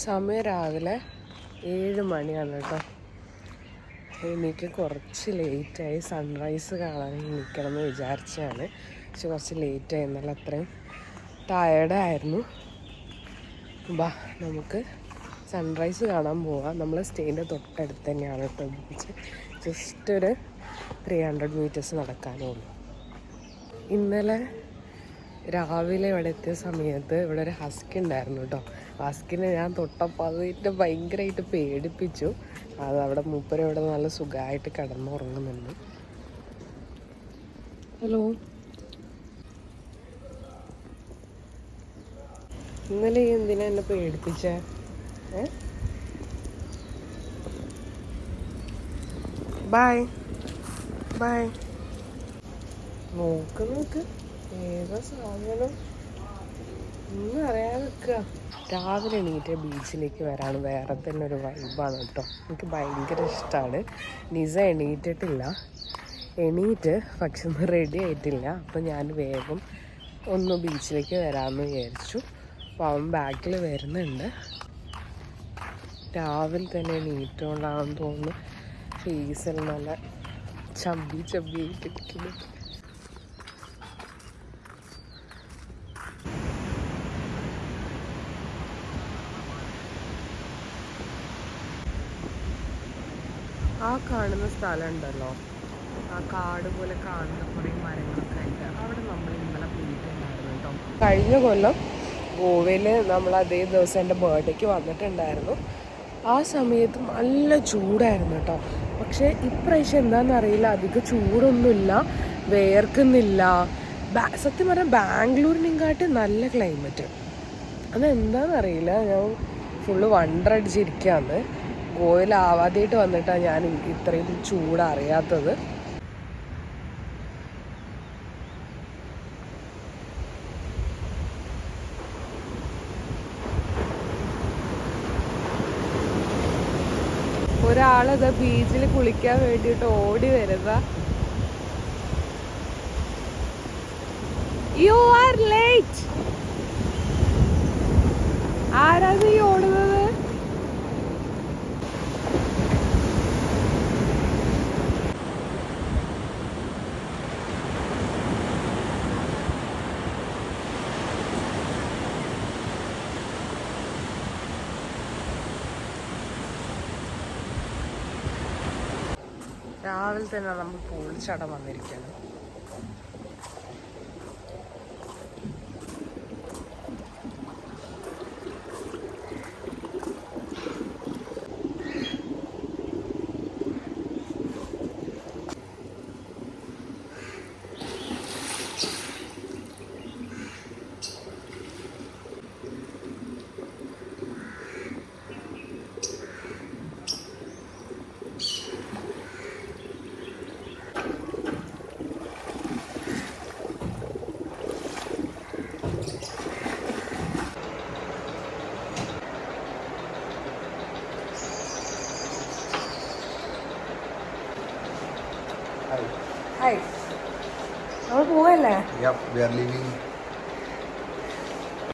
സമയം രാവിലെ 7 മണിയാണ് കേട്ടോ. എനിക്ക് കുറച്ച് ലേറ്റായി. സൺറൈസ് കാണാൻ നിൽക്കണം എന്ന് വിചാരിച്ചതാണ്, പക്ഷെ കുറച്ച് ലേറ്റായി. എന്നാലും അത്രയും ടയേർഡായിരുന്നു. ബാ നമുക്ക് സൺറൈസ് കാണാൻ പോവാം. നമ്മൾ സ്റ്റേൻ്റെ തൊട്ടടുത്ത് തന്നെയാണ് കേട്ടോ ബീച്ച്. ജസ്റ്റ് ഒരു 300 മീറ്റേഴ്സ് നടക്കാനേ ഉള്ളൂ. ഇന്നലെ രാവിലെ ഇവിടെ എത്തിയ സമയത്ത് ഇവിടെ ഒരു ഹസ്കി ഉണ്ടായിരുന്നു കേട്ടോ. ഹസ്കിനെ ഞാൻ തൊട്ടപ്പോൾ അതിൻ്റെ ഭയങ്കരമായിട്ട് പേടിപ്പിച്ചു. അത് അവിടെ മൂപ്പര് ഇവിടെ നല്ല സുഖമായിട്ട് കിടന്നുറങ്ങുന്നുണ്ട്. ഹലോ, ഇന്നലെ എന്തിനാ എന്നെ പേടിപ്പിച്ചേ? Bye bye. നോക്ക് ഏതാ സാധനം ഒന്നും അറിയാതെ നിൽക്കുക. രാവിലെ എണീറ്റ് ബീച്ചിലേക്ക് വരാൻ വേറെ തന്നെ ഒരു വൈബാണ് കേട്ടോ. എനിക്ക് ഭയങ്കര ഇഷ്ടമാണ്. നിസ എണീറ്റിട്ടില്ല, പക്ഷെ ഒന്നും റെഡി ആയിട്ടില്ല. അപ്പം ഞാൻ വേഗം ഒന്ന് ബീച്ചിലേക്ക് വരാമെന്ന് വിചാരിച്ചു. അപ്പോൾ അവൻ ബാക്കിൽ വരുന്നുണ്ട്. രാവിലെ തന്നെ എണീറ്റുകൊണ്ടാണെന്ന് തോന്നുന്നു ഫേസിൽ നല്ല ചബ്ബിയായിട്ടിരിക്കുന്നു. ആ കാണുന്ന സ്ഥലം ഉണ്ടല്ലോ, ആ കാട് പോലെ കാണുന്ന കുറേ മരങ്ങളൊക്കെ ആയിട്ട് അവിടെ നമ്മൾ ഇന്നലെ പോയിട്ടുണ്ടായിരുന്നു കേട്ടോ. കഴിഞ്ഞ കൊല്ലം ഗോവയിൽ നമ്മൾ അതേ ദിവസം എൻ്റെ ബർത്ത്ഡേക്ക് വന്നിട്ടുണ്ടായിരുന്നു. ആ സമയത്ത് നല്ല ചൂടായിരുന്നു കേട്ടോ. പക്ഷേ ഇപ്രാവശ്യം എന്താണെന്നറിയില്ല, അധികം ചൂടൊന്നുമില്ല, വേർക്കുന്നില്ല. സത്യം പറഞ്ഞാൽ ബാംഗ്ലൂരിനെക്കാട്ട് നല്ല ക്ലൈമറ്റ്. അതെന്താണെന്നറിയില്ല, ഞാൻ ഫുള്ള് വണ്ടറടിച്ചിരിക്കുകയാണ്. ഗോവയിൽ ആവാതെയായിട്ട് വന്നിട്ടാണ് ഞാൻ ഇത്രയും ചൂടറിയാത്തത്. ഒരാളത് ബീച്ചിൽ കുളിക്കാൻ വേണ്ടിയിട്ട് ഓടി വരുക. You are late. ആരാണ് ഈ ഓടുന്നത്? രാവിലെ തന്നെ നമ്മൾ പൂളിച്ചടം വന്നിരിക്കുകയാണ്. നമ്മൾ പോവല്ലേ? Yep, we are leaving